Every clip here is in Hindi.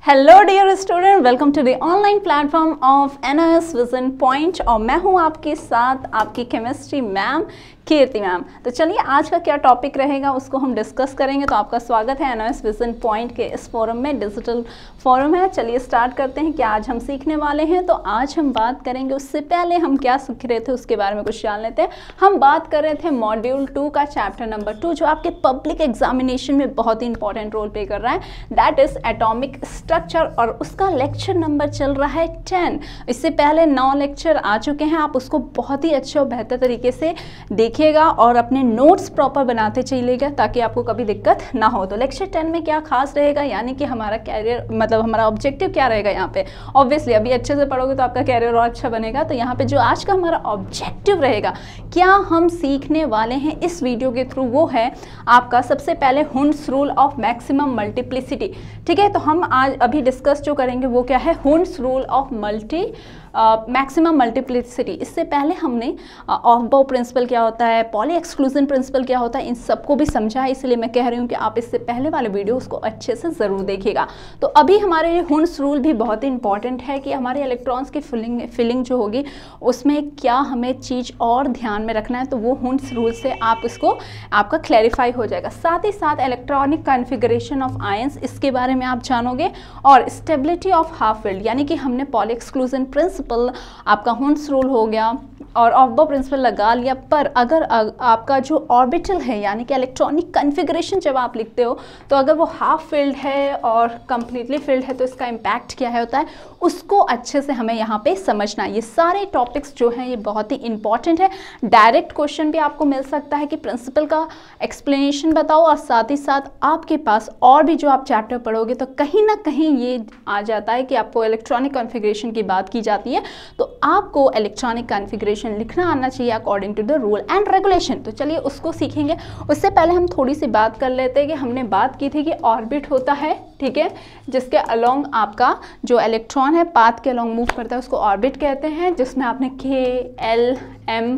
Hello dear student, welcome to the online platform of NIS vision point. और मैं हूं आपके साथ आपकी केमिस्ट्री मैम कीर्ति मैम। तो चलिए आज का क्या टॉपिक रहेगा उसको हम डिस्कस करेंगे। तो आपका स्वागत है NIS विजन पॉइंट के इस फोरम में, डिजिटल फोरम है। चलिए स्टार्ट करते हैं, क्या आज हम सीखने वाले हैं। तो आज हम बात करेंगे, उससे पहले हम क्या सीख रहे थे उसके बारे में कुछ जान लेते हैं। हम बात कर रहे थे मॉड्यूल 2 का चैप्टर नंबर 2, जो आपके पब्लिक एग्जामिनेशन में बहुत ही इंपॉर्टेंट रोल प्ले कर रहा है, दैट इज एटॉमिक स्ट्रक्चर। और उसका लेक्चर नंबर चल रहा है 10। इससे पहले 9 लेक्चर आ चुके हैं। आप उसको बहुत ही अच्छे और बेहतर तरीके से देखिएगा और अपने नोट्स प्रॉपर बनाते चलिएगा ताकि आपको कभी दिक्कत ना हो। तो लेक्चर 10 में क्या खास रहेगा, यानी कि हमारा कैरियर, मतलब हमारा ऑब्जेक्टिव क्या रहेगा यहाँ पे। ऑब्वियसली अभी अच्छे से पढ़ोगे तो आपका कैरियर और अच्छा बनेगा। तो यहाँ पे जो आज का हमारा ऑब्जेक्टिव रहेगा, क्या हम सीखने वाले हैं इस वीडियो के थ्रू, वो है आपका सबसे पहले Hund's rule of maximum multiplicity. ठीक है, तो हम आज अभी डिस्कस जो करेंगे वो क्या है, Hund's rule of maximum multiplicity. इससे पहले हमने ऑफ-बाउ प्रिंसिपल क्या होता है, पॉली एक्सक्लूजन प्रिंसिपल क्या होता है, इन सबको भी समझा है। इसलिए मैं कह रही हूँ कि आप इससे पहले वाले वीडियो उसको अच्छे से ज़रूर देखिएगा। तो अभी हमारे लिए हुंड्स रूल भी बहुत ही इंपॉर्टेंट है कि हमारे इलेक्ट्रॉन्स की फिलिंग जो होगी उसमें क्या हमें चीज़ और ध्यान में रखना है। तो वो हुंड्स रूल से आप इसको आपका क्लैरिफाई हो जाएगा। साथ ही साथ इलेक्ट्रॉनिक कॉन्फ़िगरेशन ऑफ आयंस, इसके बारे में आप जानोगे। और स्टेबिलिटी ऑफ हाफ फील्ड, यानी कि हमने पॉली एक्सक्लूजन प्रिंसिपल, आपका हुंड्स रूल हो गया और ऑफ-बाउ प्रिंसिपल लगा लिया। पर अगर आपका जो ऑर्बिटल है, यानी कि इलेक्ट्रॉनिक कॉन्फ़िगरेशन जब आप लिखते हो, तो अगर वो हाफ फील्ड है और कंप्लीटली फील्ड है तो इसका इम्पैक्ट क्या है होता है, उसको अच्छे से हमें यहाँ पे समझना है। ये सारे टॉपिक्स जो हैं ये बहुत ही इंपॉर्टेंट है। डायरेक्ट क्वेश्चन भी आपको मिल सकता है कि प्रिंसिपल का एक्सप्लेनेशन बताओ, और साथ ही साथ आपके पास और भी जो आप चैप्टर पढ़ोगे तो कहीं ना कहीं ये आ जाता है कि आपको इलेक्ट्रॉनिक कॉन्फ़िगरेशन की बात की जाती है, तो आपको इलेक्ट्रॉनिक कॉन्फ़िगरेशन लिखना आना चाहिए according to the rule and regulation. तो चलिए उसको सीखेंगे। उससे पहले हम थोड़ी सी बात कर लेते हैं कि हमने बात की थी कि ऑर्बिट होता है, ठीक है, जिसके अलोंग आपका जो इलेक्ट्रॉन है पाथ के अलोंग मूव करता है, उसको ऑर्बिट कहते हैं, जिसमें आपने K, L, M,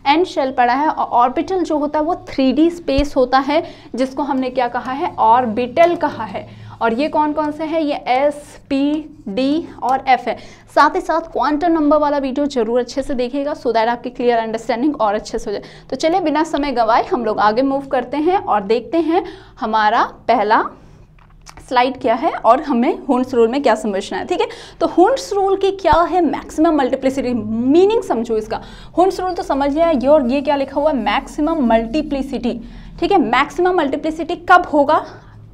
N shell पढ़ा है। और ऑर्बिटल जो होता है वो 3D स्पेस होता है, जिसको हमने क्या कहा है, ऑर्बिटल कहा है। और ये कौन कौन से हैं, ये S, P, D और F है। साथ ही साथ क्वांटम नंबर वाला वीडियो जरूर अच्छे से देखिएगा, सो दैट आपकी क्लियर अंडरस्टैंडिंग और अच्छे से हो जाए। तो चलिए बिना समय गंवाए हम लोग आगे मूव करते हैं और देखते हैं हमारा पहला स्लाइड क्या है और हमें हुंड्स रूल में क्या समझना है। ठीक है, तो हुंड्स रूल की क्या है, मैक्सिमम मल्टीप्लिसिटी। मीनिंग समझो इसका। हुंड्स रूल तो समझ लिया, ये क्या लिखा हुआ है, मैक्सिमम मल्टीप्लिसिटी। ठीक है, मैक्सिमम मल्टीप्लिसिटी कब होगा,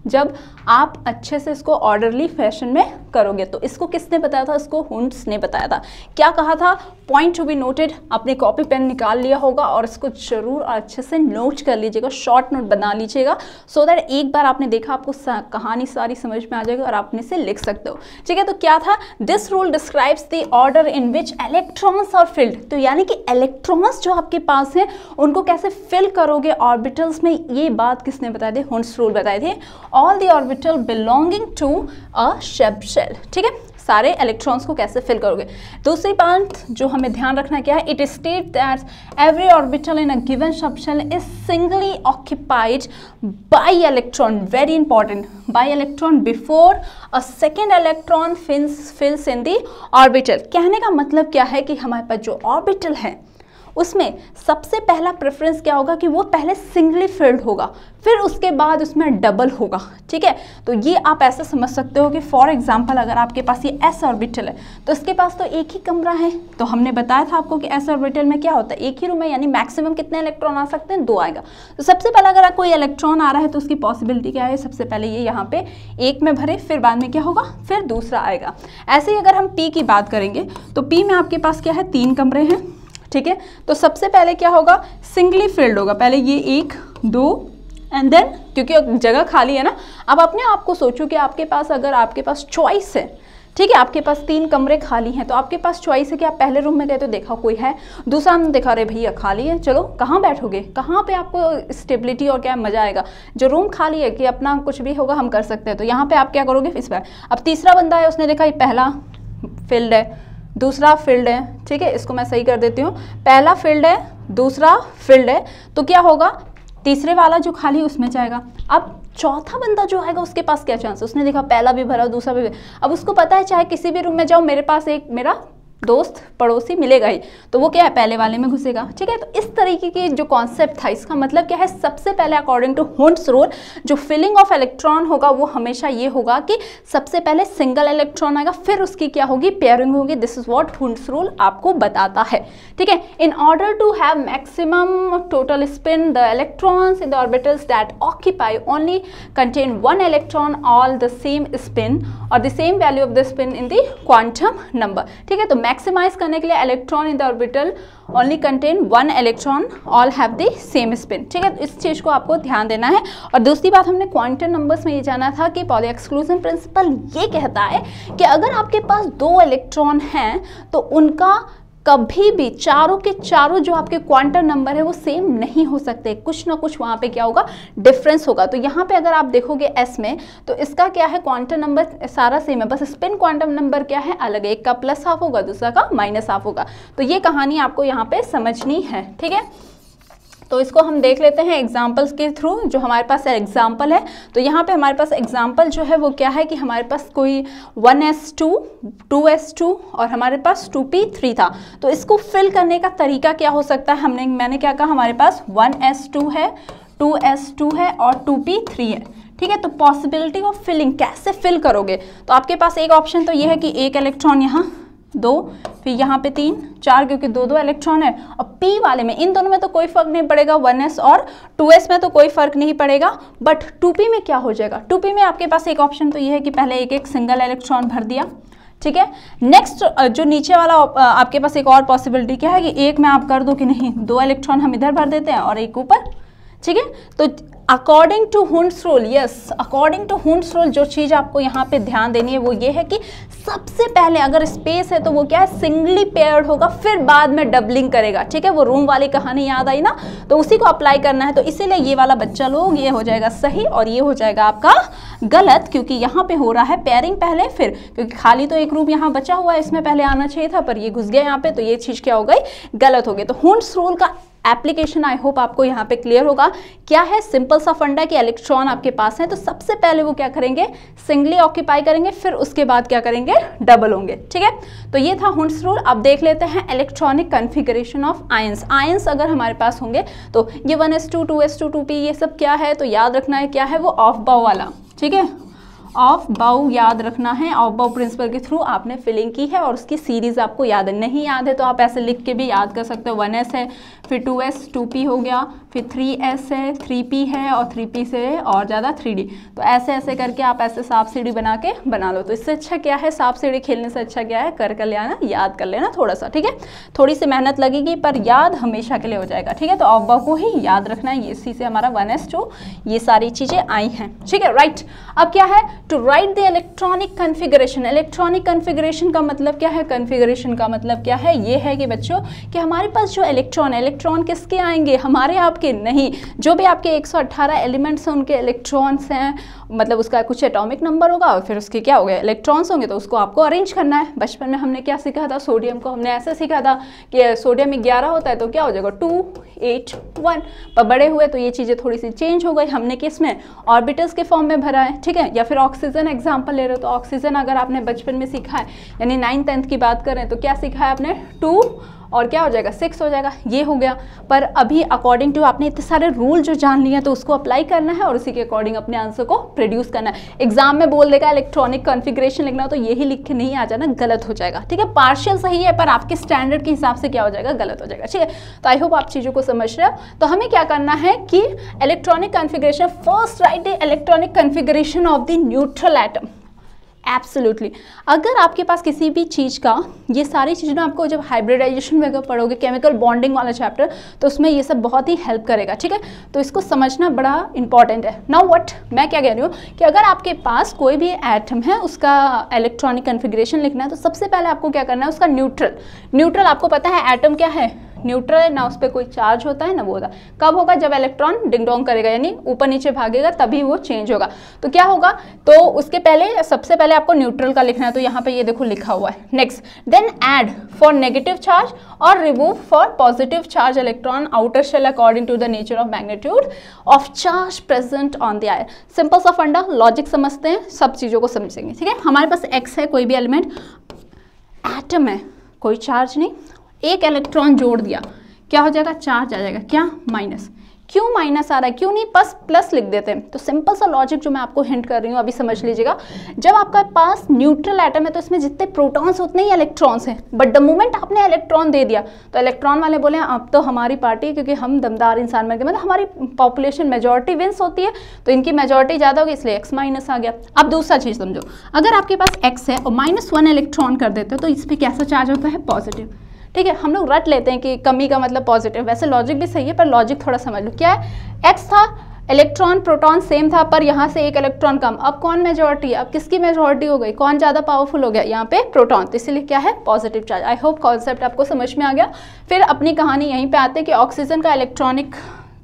जब आप अच्छे से इसको ऑर्डरली फैशन में करोगे। तो इसको किसने बताया था, इसको हुंड्स ने बताया था। क्या कहा था, पॉइंट टू बी नोटेड। अपने कॉपी पेन निकाल लिया होगा और इसको जरूर अच्छे से नोट कर लीजिएगा, शॉर्ट नोट बना लीजिएगा, सो दैट एक बार आपने देखा आपको कहानी सारी समझ में आ जाएगी और आप अपने से लिख सकते हो। ठीक है, तो क्या था, this rule describes the order in which electrons are filled. तो यानी कि इलेक्ट्रॉन्स जो आपके पास हैं उनको कैसे फिल करोगे ऑर्बिटल्स में, ये बात किसने बताए थे, हुंड्स रूल बताए थे। All the orbital belonging to a sub shell. ठीक है, सारे इलेक्ट्रॉन्स को कैसे फिल करोगे। दूसरी बात जो हमें ध्यान रखना क्या है, it state that every orbital in a given sub shell is singly occupied by electron, very important, by electron before a second electron fills in the orbital. कहने का मतलब क्या है कि हमारे पास जो ऑर्बिटल है उसमें सबसे पहला प्रेफरेंस क्या होगा कि वो पहले सिंगली फिल्ड होगा, फिर उसके बाद उसमें डबल होगा। ठीक है, तो ये आप ऐसा समझ सकते हो कि फॉर एग्जांपल अगर आपके पास ये S ऑर्बिटल है तो इसके पास तो एक ही कमरा है। तो हमने बताया था आपको कि S ऑर्बिटल में क्या होता है, एक ही रूम है, यानी मैक्सिमम कितने इलेक्ट्रॉन आ सकते हैं, 2 आएगा। तो सबसे पहले अगर कोई इलेक्ट्रॉन आ रहा है तो उसकी पॉसिबिलिटी क्या है, सबसे पहले ये यहाँ पे एक में भरे, फिर बाद में क्या होगा, फिर दूसरा आएगा। ऐसे ही अगर हम P की बात करेंगे तो P में आपके पास क्या है, 3 कमरे हैं। ठीक है, तो सबसे पहले क्या होगा, सिंगली फिल्ड होगा, पहले ये 1, 2 एंड देन, क्योंकि जगह खाली है ना। अब अपने आप को सोचो कि आपके पास, अगर आपके पास चॉइस है, ठीक है, आपके पास 3 कमरे खाली हैं, तो आपके पास चॉइस है कि आप पहले रूम में गए तो देखा कोई है, दूसरा हमने देखा अरे भैया खाली है, चलो कहाँ बैठोगे, कहाँ पे आपको स्टेबिलिटी और क्या मजा आएगा, जो रूम खाली है कि अपना कुछ भी होगा हम कर सकते हैं। तो यहाँ पे आप क्या करोगे, इस पर अब तीसरा बंदा है, उसने देखा ये पहला फील्ड है, दूसरा फील्ड है। ठीक है, इसको मैं सही कर देती हूँ, पहला फील्ड है, दूसरा फील्ड है, तो क्या होगा, तीसरे वाला जो खाली उसमें जाएगा। अब चौथा बंदा जो आएगा उसके पास क्या चांस है, उसने देखा पहला भी भरा दूसरा भी भरा, अब उसको पता है चाहे किसी भी रूम में जाओ मेरे पास एक मेरा दोस्त पड़ोसी मिलेगा ही, तो वो क्या है पहले वाले में घुसेगा। ठीक है, तो इस तरीके की जो कॉन्सेप्ट था इसका मतलब क्या है, सबसे पहले अकॉर्डिंग टू हुंड्स रूल जो फिलिंग ऑफ इलेक्ट्रॉन होगा वो हमेशा ये होगा कि सबसे पहले सिंगल इलेक्ट्रॉन आएगा, फिर उसकी क्या होगी पेयरिंग होगी। This is what Hund's rule आपको बताता है। ठीक है, in order to have maximum total spin the electrons in the orbitals that occupy only contain one electron all the same spin और the same value of the spin in the quantum number. ठीक है, तो मैक्सिमाइज करने के लिए electron in the orbital only contain one electron all have the same spin. ठीक है, इस चीज को आपको ध्यान देना है। और दूसरी बात हमने क्वांटम नंबर्स में ये जाना था कि पॉली एक्सक्लूजन प्रिंसिपल ये कहता है कि अगर आपके पास दो इलेक्ट्रॉन हैं तो उनका कभी भी चारों के चारों जो आपके क्वांटम नंबर है वो सेम नहीं हो सकते, कुछ ना कुछ वहाँ पे क्या होगा डिफरेंस होगा। तो यहाँ पे अगर आप देखोगे एस में तो इसका क्या है क्वांटम नंबर सारा सेम है, बस स्पिन क्वांटम नंबर क्या है अलग है, एक का प्लस हाफ होगा दूसरा का माइनस हाफ होगा। तो ये कहानी आपको यहाँ पे समझनी है। ठीक है, तो इसको हम देख लेते हैं एग्जाम्पल्स के थ्रू। जो हमारे पास एग्जाम्पल है तो यहाँ पे हमारे पास एग्जाम्पल जो है वो क्या है कि हमारे पास कोई 1s2 2s2 और हमारे पास 2p3 था। तो इसको फिल करने का तरीका क्या हो सकता है, मैंने क्या कहा हमारे पास 1s2 है 2s2 है और 2p3 है। ठीक है, तो पॉसिबिलिटी ऑफ फिलिंग कैसे फिल करोगे, तो आपके पास एक ऑप्शन तो ये है कि एक इलेक्ट्रॉन यहाँ दो, फिर यहाँ पे 3 4 क्योंकि दो दो इलेक्ट्रॉन है। और P वाले में इन दोनों में तो कोई फर्क नहीं पड़ेगा, 1s और 2s में तो कोई फर्क नहीं पड़ेगा, बट 2p में क्या हो जाएगा। 2p में आपके पास एक ऑप्शन तो ये है कि पहले एक एक सिंगल इलेक्ट्रॉन भर दिया। ठीक है, नेक्स्ट जो नीचे वाला आपके पास एक और पॉसिबिलिटी क्या है कि एक में आप कर दो कि नहीं दो इलेक्ट्रॉन हम इधर भर देते हैं और एक ऊपर। ठीक है, तो according to Hund's rule, yes according to Hund's rule जो चीज़ आपको यहाँ पे ध्यान देनी है वो ये है कि सबसे पहले अगर स्पेस है तो वो क्या है सिंगली पेयर्ड होगा, फिर बाद में डबलिंग करेगा। ठीक है, वो रूम वाली कहानी याद आई ना, तो उसी को अप्लाई करना है। तो इसीलिए ये वाला बच्चा लोग ये हो जाएगा सही और ये हो जाएगा आपका गलत, क्योंकि यहाँ पे हो रहा है पेयरिंग पहले फिर, क्योंकि खाली तो एक रूम यहाँ बचा हुआ है इसमें पहले आना चाहिए था पर ये घुस गया यहाँ पे, तो ये चीज़ क्या हो गई गलत हो गई। तो हुंड्स रूल का एप्लीकेशन आई होप आपको यहाँ पे क्लियर होगा। क्या है सिंपल सा फंडा कि इलेक्ट्रॉन आपके पास है तो सबसे पहले वो क्या करेंगे सिंगली ऑक्यूपाई करेंगे, फिर उसके बाद क्या करेंगे डबल होंगे। ठीक है, तो ये था हुंड्स रूल। अब देख लेते हैं electronic configuration of ions. Ions अगर हमारे पास होंगे तो ये 1s2 2s2 2p ये सब क्या है, तो याद रखना है क्या है वो ऑफ बाउ वाला। ठीक है, ऑफ बाउ याद रखना है, ऑफ बाउ प्रिंसिपल के थ्रू आपने फिलिंग की है और उसकी सीरीज आपको याद है। नहीं याद है तो आप ऐसे लिख के भी याद कर सकते हो, 1s है फिर 2s 2p हो गया, फिर 3s है 3p है और 3p से और ज़्यादा 3d। तो ऐसे ऐसे करके आप ऐसे सांप सीढ़ी बना के बना लो। तो इससे अच्छा क्या है, सांप सीढ़ी खेलने से अच्छा क्या है कर लेना, याद कर लेना थोड़ा सा। ठीक है, थोड़ी सी मेहनत लगेगी पर याद हमेशा के लिए हो जाएगा। ठीक है, तो ऑफ बाउ को ही याद रखना है, इसी से हमारा 1s2 ये सारी चीज़ें आई हैं। ठीक है, राइट। अब क्या है to write the electronic configuration. Electronic configuration का मतलब क्या है, कॉन्फ़िगरेशन का मतलब क्या है, ये है कि बच्चों कि हमारे पास जो इलेक्ट्रॉन है, इलेक्ट्रॉन किसके आएंगे हमारे आपके नहीं, जो भी आपके 118 एलिमेंट्स हैं उनके इलेक्ट्रॉन्स हैं, मतलब उसका कुछ एटॉमिक नंबर होगा और फिर उसके क्या हो गए इलेक्ट्रॉन्स होंगे, तो उसको आपको अरेंज करना है। बचपन में हमने क्या सीखा था, सोडियम को हमने ऐसे सीखा था कि सोडियम में 11 होता है तो क्या हो जाएगा 2 8 1, पर बड़े हुए तो ये चीज़ें थोड़ी सी चेंज हो गई, हमने किस में ऑर्बिटल्स के फॉर्म में भरा है। ठीक है, या फिर ऑक्सीजन एग्जाम्पल ले रहे हो तो ऑक्सीजन अगर आपने बचपन में सीखा है यानी 9th 10th की बात करें तो क्या सीखा है आपने 2 और क्या हो जाएगा 6 हो जाएगा, ये हो गया। पर अभी अकॉर्डिंग टू आपने इतने सारे रूल जो जान लिए तो उसको अप्लाई करना है और उसी के अकॉर्डिंग अपने आंसर को प्रोड्यूस करना है। एग्जाम में बोल देगा इलेक्ट्रॉनिक कॉन्फ़िगरेशन लिखना हो तो यही लिख के नहीं आ जाना, गलत हो जाएगा। ठीक है, पार्शियल सही है पर आपके स्टैंडर्ड के हिसाब से क्या हो जाएगा गलत हो जाएगा। ठीक है, तो आई होप आप चीज़ों को समझ रहे हो। तो हमें क्या करना है कि electronic configuration, first right the electronic configuration of the neutral atom. Absolutely, अगर आपके पास किसी भी चीज़ का, ये सारी चीज़ें आपको जब हाइब्रिडाइजेशन में पढ़ोगे केमिकल बॉन्डिंग वाला चैप्टर तो उसमें ये सब बहुत ही हेल्प करेगा। ठीक है, तो इसको समझना बड़ा इंपॉर्टेंट है। नाउ व्हाट मैं क्या कह रही हूँ कि अगर आपके पास कोई भी एटम है उसका इलेक्ट्रॉनिक कॉन्फ़िगरेशन लिखना है तो सबसे पहले आपको क्या करना है उसका न्यूट्रल आपको पता है एटम क्या है न्यूट्रल है, ना उस पर कोई चार्ज होता है ना वो होता है। कब होगा? जब इलेक्ट्रॉन डिंग डोंग करेगा, यानी ऊपर नीचे भागेगा, तभी वो चेंज होगा। तो क्या होगा? तो उसके पहले सबसे पहले आपको न्यूट्रल का लिखना है, तो यहाँ पे ये देखो लिखा हुआ है। Next, then add for negative charge और remove for positive charge electron outer shell according to the nature of magnitude of charge present on the ire. Simple सा फंडा, लॉजिक समझते हैं, सब चीज़ों को समझेंगे। ठीक है, हमारे पास एक्स है, कोई भी एलिमेंट, एटम है, कोई चार्ज नहीं, एक इलेक्ट्रॉन जोड़ दिया, क्या हो जाएगा? चार्ज आ जाएगा। क्या? माइनस। क्यों माइनस आ रहा है? क्यों नहीं बस प्लस लिख देते हैं? तो सिंपल सा लॉजिक जो मैं आपको हिंट कर रही हूँ, अभी समझ लीजिएगा। जब आपके पास न्यूट्रल एटम है तो इसमें जितने प्रोटॉन्स उतने ही इलेक्ट्रॉन्स हैं, बट द मोमेंट आपने इलेक्ट्रॉन दे दिया तो इलेक्ट्रॉन वाले बोले अब तो हमारी पार्टी, क्योंकि हम दमदार इंसान में, मतलब हमारी पॉपुलेशन मेजॉरिटी विंस होती है, तो इनकी मेजॉरिटी ज़्यादा होगी, इसलिए एक्स माइनस आ गया। अब दूसरा चीज़ समझो, अगर आपके पास एक्स है और -1 इलेक्ट्रॉन कर देते हो तो इस पर कैसा चार्ज होता है? पॉजिटिव। ठीक है, हम लोग रट लेते हैं कि कमी का मतलब पॉजिटिव, वैसे लॉजिक भी सही है पर लॉजिक थोड़ा समझ लो। क्या है? एक्स था, इलेक्ट्रॉन प्रोटॉन सेम था, पर यहाँ से एक इलेक्ट्रॉन कम। अब कौन मेजॉरिटी है? अब किसकी मेजॉरिटी हो गई? कौन ज़्यादा पावरफुल हो गया? यहाँ पे प्रोटॉन, तो इसीलिए क्या है? Positive charge. I hope concept आपको समझ में आ गया। फिर अपनी कहानी यहीं पे आते हैं कि ऑक्सीजन का इलेक्ट्रॉनिक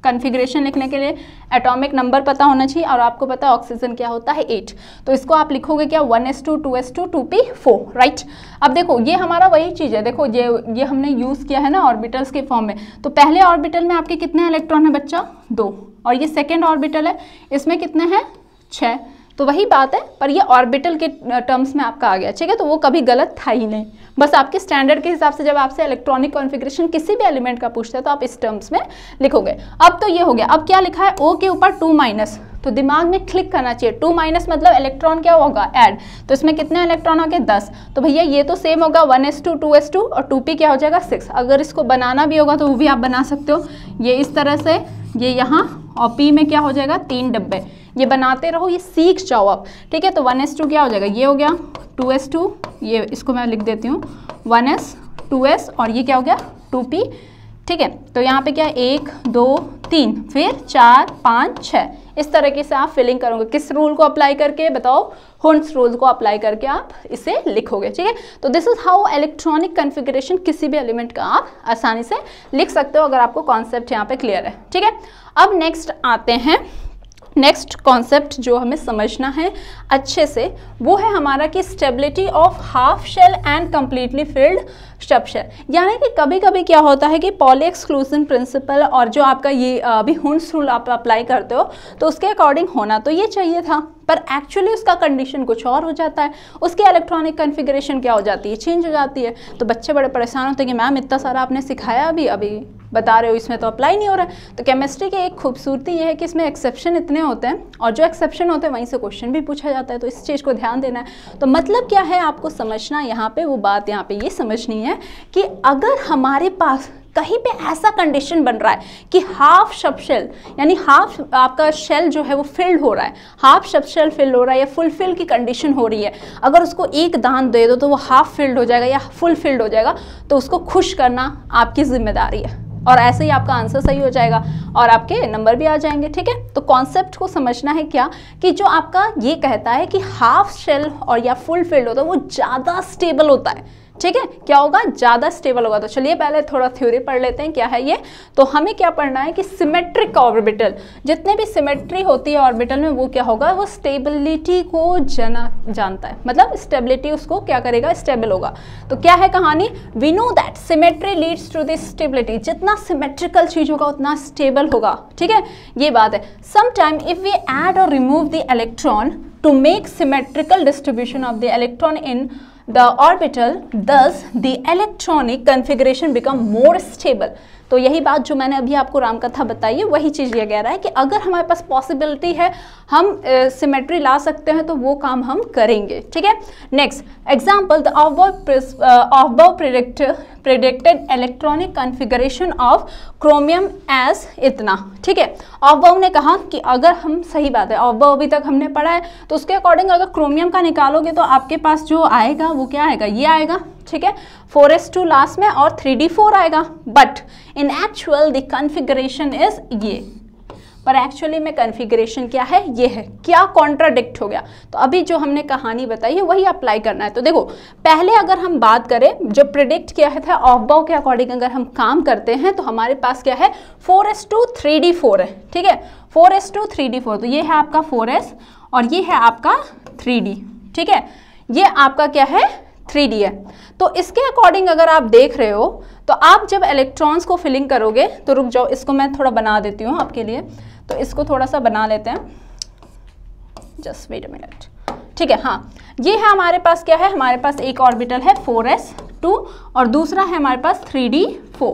कन्फिग्रेशन लिखने के लिए एटॉमिक नंबर पता होना चाहिए, और आपको पता है ऑक्सीजन क्या होता है? 8। तो इसको आप लिखोगे क्या? 1s2 2s2 2p4, right. अब देखो ये हमारा वही चीज़ है, देखो ये हमने यूज़ किया है ना ऑर्बिटल्स के फॉर्म में। तो पहले ऑर्बिटल में आपके कितने इलेक्ट्रॉन है बच्चा? 2, और ये सेकेंड ऑर्बिटल है, इसमें कितने हैं? 6। तो वही बात है, पर ये ऑर्बिटल के टर्म्स में आपका आ गया। ठीक है, तो वो कभी गलत था ही नहीं, बस आपके स्टैंडर्ड के हिसाब से जब आपसे इलेक्ट्रॉनिक कॉन्फ़िगरेशन किसी भी एलिमेंट का पूछते हैं तो आप इस टर्म्स में लिखोगे। अब तो ये हो गया। अब क्या लिखा है? O के ऊपर 2-, तो दिमाग में क्लिक करना चाहिए। 2- मतलब इलेक्ट्रॉन क्या होगा? ऐड। तो इसमें कितने इलेक्ट्रॉन हो गए? 10। तो भैया ये तो सेम होगा 1s2 2s2, और 2p क्या हो जाएगा? 6। अगर इसको बनाना भी होगा तो वो भी आप बना सकते हो, ये इस तरह से, ये यहाँ, और p में क्या हो जाएगा? 3 डब्बे। ये बनाते रहो, ये सीख जाओ आप। ठीक है, तो 1s2 क्या हो जाएगा? ये हो गया 2s2, ये इसको मैं लिख देती हूँ 1s 2s, और ये क्या हो गया? 2p। ठीक है, तो यहाँ पे क्या? 1 2 3, फिर 4 5 6, इस तरीके से आप फिलिंग करोगे। किस रूल को अप्लाई करके? बताओ, हुंस रूल को अप्लाई करके आप इसे लिखोगे। ठीक है, तो this is how electronic configuration किसी भी एलिमेंट का आप आसानी से लिख सकते हो, अगर आपको कॉन्सेप्ट यहाँ पे क्लियर है। ठीक है, अब नेक्स्ट आते हैं। नेक्स्ट कॉन्सेप्ट जो हमें समझना है अच्छे से, वो है हमारा कि stability of half shell and completely filled sub shell. यानी कि कभी कभी क्या होता है कि पॉली एक्सक्लूजन प्रिंसिपल और जो आपका ये अभी हुंस रूल आप अप्लाई करते हो, तो उसके अकॉर्डिंग होना तो ये चाहिए था, पर एक्चुअली उसका कंडीशन कुछ और हो जाता है, उसकी इलेक्ट्रॉनिक कन्फिगरेशन क्या हो जाती है? चेंज हो जाती है। तो बच्चे बड़े परेशान होते हैं कि मैम इतना सारा आपने सिखाया, अभी बता रहे हो, इसमें तो अप्लाई नहीं हो रहा है। तो केमिस्ट्री की एक खूबसूरती ये है कि इसमें एक्सेप्शन इतने होते हैं, और जो एक्सेप्शन होते हैं वहीं से क्वेश्चन भी पूछा जाता है, तो इस चीज़ को ध्यान देना है। तो मतलब क्या है आपको समझना यहाँ पे, वो बात यहाँ पे ये समझनी है कि अगर हमारे पास कहीं पे ऐसा कंडीशन बन रहा है कि हाफ सब शेल, यानी हाफ आपका शेल जो है वो फिल्ड हो रहा है, हाफ सब शेल फिल हो रहा है या फुल फिल की कंडीशन हो रही है, अगर उसको एक दान दे दो तो वो हाफ फिल्ड हो जाएगा या फुल फिल्ड हो जाएगा, तो उसको खुश करना आपकी जिम्मेदारी है, और ऐसे ही आपका आंसर सही हो जाएगा और आपके नंबर भी आ जाएंगे। ठीक है, तो कॉन्सेप्ट को समझना है क्या, कि जो आपका ये कहता है कि हाफ शेल और या फुल फिल्ड होता है वो ज़्यादा स्टेबल होता है। ठीक है, क्या होगा? ज़्यादा स्टेबल होगा। तो चलिए पहले थोड़ा थ्योरी पढ़ लेते हैं, क्या है ये। तो हमें क्या पढ़ना है कि सिमेट्रिक ऑर्बिटल, जितने भी सिमेट्री होती है ऑर्बिटल में, वो क्या होगा? वो स्टेबिलिटी को जानता है, मतलब स्टेबिलिटी उसको क्या करेगा? स्टेबल होगा। तो क्या है कहानी? We know that symmetry leads to this stability, जितना सिमेट्रिकल चीज होगा उतना स्टेबल होगा। ठीक है, ये बात है। समटाइम इफ वी ऐड और remove the electron to make symmetrical distribution of the electron in the orbital, thus the electronic configuration become more stable। तो यही बात जो मैंने अभी आपको रामकथा बताई है, वही चीज़ ये कह रहा है कि अगर हमारे पास पॉसिबिलिटी है, हम सिमेट्री ला सकते हैं, तो वो काम हम करेंगे। ठीक है, next example, the above predicted electronic configuration of chromium as इतना। ठीक है, above ने कहा कि अगर हम, सही बात है, above अभी तक हमने पढ़ा है, तो उसके अकॉर्डिंग अगर क्रोमियम का निकालोगे तो आपके पास जो आएगा वो क्या आएगा? ये आएगा। ठीक है, 4s2 लास्ट में और 3d4 आएगा, but in actual the configuration is ये, पर एक्चुअली में कन्फिग्रेशन क्या है, ये है। क्या कॉन्ट्राडिक्ट हो गया? तो अभी जो हमने कहानी बताई है वही अप्लाई करना है। तो देखो, पहले अगर हम बात करें, जो प्रिडिक्ट किया था ऑफबाउ के अकॉर्डिंग अगर हम काम करते हैं तो हमारे पास क्या है, 4:3D4 है, ठीक है, 4:3D4। तो ये है आपका 4s और ये है आपका 3D, ठीक है, ये आपका क्या है, 3D है। तो इसके अकॉर्डिंग अगर आप देख रहे हो तो आप जब इलेक्ट्रॉन्स को फिलिंग करोगे, तो रुक जाओ, इसको मैं थोड़ा बना देती हूँ आपके लिए। तो इसको थोड़ा सा बना लेते हैं, जस्ट वेट अ मिनट, ठीक है। हाँ, ये है हमारे पास क्या है, हमारे पास एक ऑर्बिटल है 4s2 और दूसरा है हमारे पास 3D4,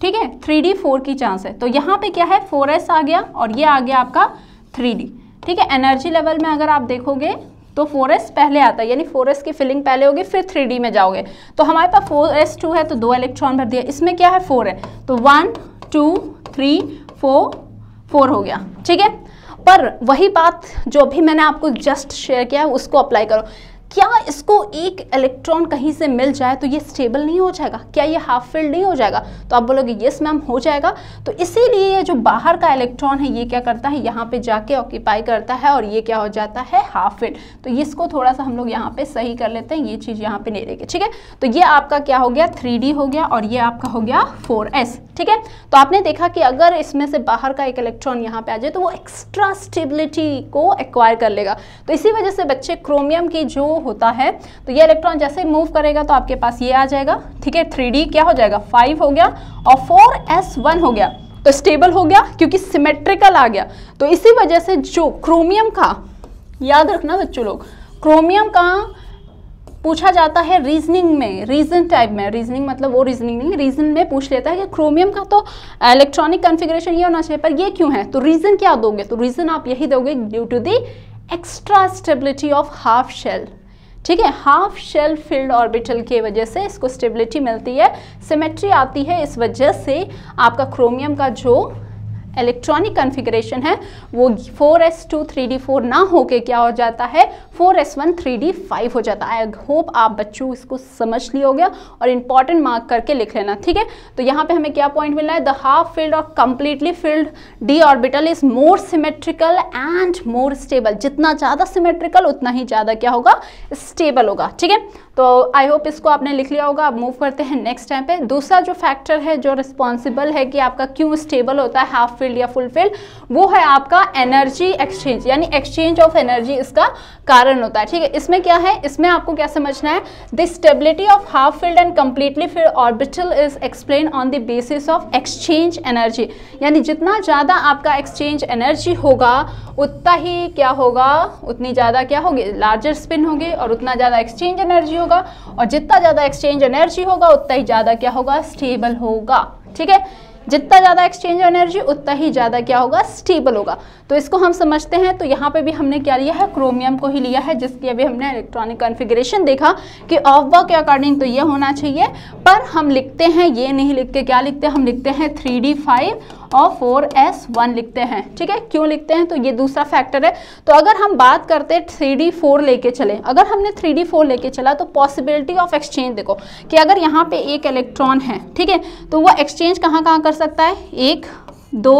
ठीक है, 3D4 की चांस है। तो यहाँ पे क्या है, 4s आ गया और ये आ गया आपका 3D, ठीक है। एनर्जी लेवल में अगर आप देखोगे तो 4s पहले आता है, यानी 4s की फिलिंग पहले होगी, फिर 3D में जाओगे। तो हमारे पास 4s2 है तो 2 इलेक्ट्रॉन भर दिया, इसमें क्या है, 4 है, तो 1 2 3 4 हो गया, ठीक है। पर वही बात जो अभी मैंने आपको जस्ट शेयर किया है उसको अप्लाई करो। क्या इसको एक इलेक्ट्रॉन कहीं से मिल जाए तो ये स्टेबल नहीं हो जाएगा? क्या ये हाफ फिल्ड नहीं हो जाएगा? तो आप बोलोगे यस मैम हो जाएगा। तो इसीलिए ये जो बाहर का इलेक्ट्रॉन है ये क्या करता है, यहाँ पे जाके ऑक्यूपाई करता है और ये क्या हो जाता है, हाफ फिल्ड। तो इसको थोड़ा सा हम लोग यहाँ पे सही कर लेते हैं, ये चीज़ यहाँ पे नहीं रहेगी, ठीक है। तो ये आपका क्या हो गया, 3D हो गया और ये आपका हो गया 4s, ठीक है। तो आपने देखा कि अगर इसमें से बाहर का एक इलेक्ट्रॉन यहाँ पे आ जाए तो वो एक्स्ट्रा स्टेबिलिटी को एक्वायर कर लेगा। तो इसी वजह से बच्चे क्रोमियम की जो होता है, तो ये इलेक्ट्रॉन जैसे मूव करेगा तो आपके पास ये आ जाएगा, ठीक है, 3D क्या हो जाएगा, 5 हो गया और 4s1 हो गया, तो स्टेबल हो गया क्योंकि सिमेट्रिकल आ गया। तो इसी वजह से जो क्रोमियम का, याद रखना बच्चों लोग, क्रोमियम का पूछा जाता है रीजनिंग में, रीजन टाइप में, रीजनिंग मतलब वो रीजनिंग नहीं, रीजन में पूछ लेता है कि क्रोमियम का तो इलेक्ट्रॉनिक कॉन्फ़िगरेशन ये होना चाहिए, पर ये क्यों है? तो रीजन क्या दोगे? तो रीजन आप यही दोगे, due to the extra stability of half shell, ठीक है। हाफ शेल फिल्ड ऑर्बिटल के वजह से इसको स्टेबिलिटी मिलती है, सिमेट्री आती है, इस वजह से आपका क्रोमियम का जो इलेक्ट्रॉनिक कॉन्फ़िगरेशन है वो 4s2 3d4 ना होके क्या हो जाता है, 4s1 3d5 हो जाता है। आई होप आप बच्चों इसको समझ लिए होगा और इंपॉर्टेंट मार्क करके लिख लेना, ठीक है। तो यहाँ पे हमें क्या पॉइंट मिल रहा है, द हाफ फिल्ड और completely filled D orbital is more symmetrical and more stable. जितना ज़्यादा सिमेट्रिकल उतना ही ज़्यादा क्या होगा, स्टेबल होगा, ठीक है। तो आई होप इसको आपने लिख लिया होगा। अब मूव करते हैं नेक्स्ट टाइम पे। दूसरा जो फैक्टर है जो रिस्पॉन्सिबल है कि आपका क्यों स्टेबल होता है हाफ फील्ड या फुल फील्ड, वो है आपका एनर्जी एक्सचेंज, यानी एक्सचेंज ऑफ एनर्जी इसका कारण होता है, ठीक है। इसमें क्या है, इसमें आपको क्या समझना है, the stability of half field and completely filled orbital is explain on the basis of exchange energy, यानी जितना ज़्यादा आपका एक्सचेंज एनर्जी होगा उतना ही क्या होगा, उतनी ज़्यादा क्या होगी, लार्जर स्पिन होगी और उतना ज़्यादा एक्सचेंज एनर्जी होगा, और जितना ज़्यादा एक्सचेंज एनर्जी होगा उतना ही ज़्यादा क्या होगा, स्टेबल होगा, ठीक है। जितना ज़्यादा एक्सचेंज एनर्जी उतना ही ज़्यादा क्या होगा, स्टेबल होगा। तो इसको हम समझते हैं। तो यहाँ पे भी हमने क्या लिया है, क्रोमियम को ही लिया है, जिसकी अभी हमने इलेक्ट्रॉनिक कॉन्फ़िगरेशन देखा कि ऑफबर्ग के अकॉर्डिंग तो ये होना चाहिए, पर हम लिखते हैं ये नहीं लिखते, क्या लिखते हैं, हम लिखते हैं 3d5 और 4s1 लिखते हैं, ठीक है। क्यों लिखते हैं, तो ये दूसरा फैक्टर है। तो अगर हम बात करते हैं 3d4 लेके चले, अगर हमने 3d4 लेके चला तो पॉसिबिलिटी ऑफ एक्सचेंज देखो कि अगर यहाँ पे एक इलेक्ट्रॉन है, ठीक है, तो वो एक्सचेंज कहाँ कहाँ कर सकता है, 1 2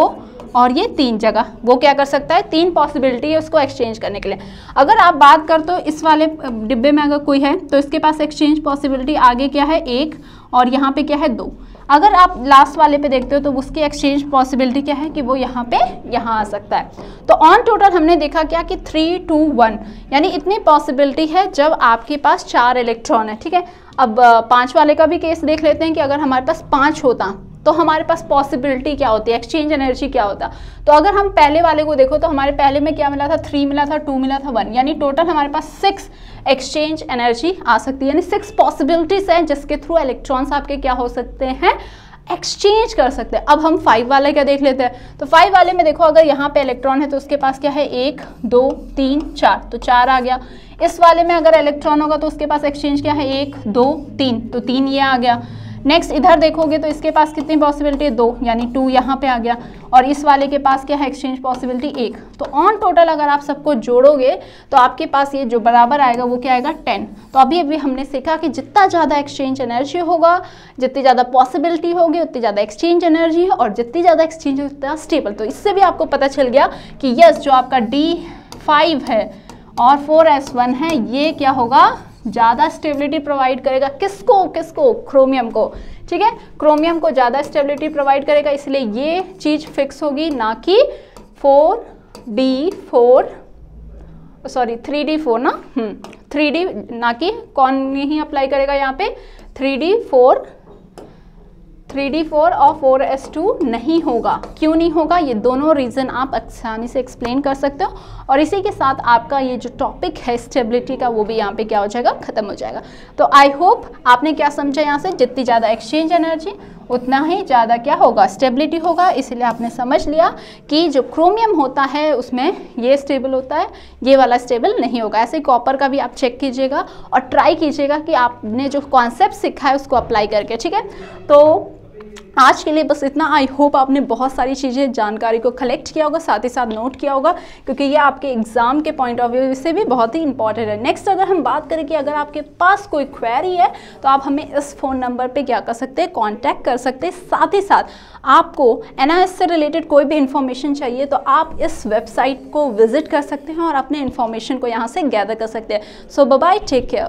और ये 3 जगह वो क्या कर सकता है, 3 पॉसिबिलिटी है उसको एक्सचेंज करने के लिए। अगर आप बात कर तो इस वाले डिब्बे में अगर कोई है तो इसके पास एक्सचेंज पॉसिबिलिटी आगे क्या है, 1 और यहाँ पे क्या है, 2। अगर आप लास्ट वाले पे देखते हो तो उसकी एक्सचेंज पॉसिबिलिटी क्या है कि वो यहाँ पे यहाँ आ सकता है। तो ऑन टोटल हमने देखा क्या कि 3 2 1, यानी इतनी पॉसिबिलिटी है जब आपके पास 4 इलेक्ट्रॉन है, ठीक है। अब 5 वाले का भी केस देख लेते हैं कि अगर हमारे पास 5 होता तो हमारे पास पॉसिबिलिटी क्या होती है, एक्सचेंज एनर्जी क्या होता। तो अगर हम पहले वाले को देखो तो हमारे पहले में क्या मिला था, 3 मिला था, 2 मिला था, 1, यानी टोटल हमारे पास 6 एक्सचेंज एनर्जी आ सकती है, यानी 6 पॉसिबिलिटीज हैं जिसके थ्रू इलेक्ट्रॉन्स आपके क्या हो सकते हैं, एक्सचेंज कर सकते हैं। अब हम 5 वाले क्या देख लेते हैं। तो 5 वाले में देखो अगर यहाँ पे इलेक्ट्रॉन है तो उसके पास क्या है, 1 2 3 4, तो 4 आ गया। इस वाले में अगर इलेक्ट्रॉन होगा तो उसके पास एक्सचेंज क्या है, 1 2 3, तो 3 ये आ गया। नेक्स्ट इधर देखोगे तो इसके पास कितनी पॉसिबिलिटी है, 2, यानी 2 यहाँ पे आ गया, और इस वाले के पास क्या है, एक्सचेंज पॉसिबिलिटी 1। तो ऑन टोटल अगर आप सबको जोड़ोगे तो आपके पास ये जो बराबर आएगा वो क्या आएगा, 10। तो अभी अभी हमने सीखा कि जितना ज़्यादा एक्सचेंज एनर्जी होगा, जितनी ज़्यादा पॉसिबिलिटी होगी, उतनी ज़्यादा एक्सचेंज एनर्जी है, और जितनी ज़्यादा एक्सचेंज उतना स्टेबल। तो इससे भी आपको पता चल गया कि यस, जो आपका D5 है और 4s1 है, ये क्या होगा, ज़्यादा स्टेबिलिटी प्रोवाइड करेगा। किसको, क्रोमियम को, ठीक है, क्रोमियम को ज़्यादा स्टेबिलिटी प्रोवाइड करेगा, इसलिए ये चीज़ फिक्स होगी, ना कि 3D4 ना, 3D, ना कि कौन नहीं अप्लाई करेगा यहाँ पे, 3D4 और 4s2 नहीं होगा। क्यों नहीं होगा, ये दोनों रीज़न आप आसानी से एक्सप्लेन कर सकते हो, और इसी के साथ आपका ये जो टॉपिक है स्टेबिलिटी का, वो भी यहाँ पे क्या हो जाएगा, ख़त्म हो जाएगा। तो आई होप आपने क्या समझा यहाँ से, जितनी ज़्यादा एक्सचेंज एनर्जी उतना ही ज़्यादा क्या होगा, स्टेबिलिटी होगा। इसीलिए आपने समझ लिया कि जो क्रोमियम होता है उसमें ये स्टेबल होता है, ये वाला स्टेबल नहीं होगा। ऐसे ही कॉपर का भी आप चेक कीजिएगा और ट्राई कीजिएगा कि आपने जो कॉन्सेप्ट सीखा है उसको अप्लाई करके, ठीक है। तो आज के लिए बस इतना। आई होप आपने बहुत सारी चीज़ें, जानकारी को कलेक्ट किया होगा, साथ ही साथ नोट किया होगा, क्योंकि ये आपके एग्ज़ाम के पॉइंट ऑफ व्यू से भी बहुत ही इंपॉर्टेंट है। नेक्स्ट अगर हम बात करें कि अगर आपके पास कोई क्वेरी है तो आप हमें इस फ़ोन नंबर पे क्या कर सकते हैं, कांटेक्ट कर सकते हैं। साथ ही साथ आपको NIS से रिलेटेड कोई भी इन्फॉर्मेशन चाहिए तो आप इस वेबसाइट को विजिट कर सकते हैं और अपने इन्फॉर्मेशन को यहाँ से गैदर कर सकते हैं। सो बाय बाय, टेक केयर।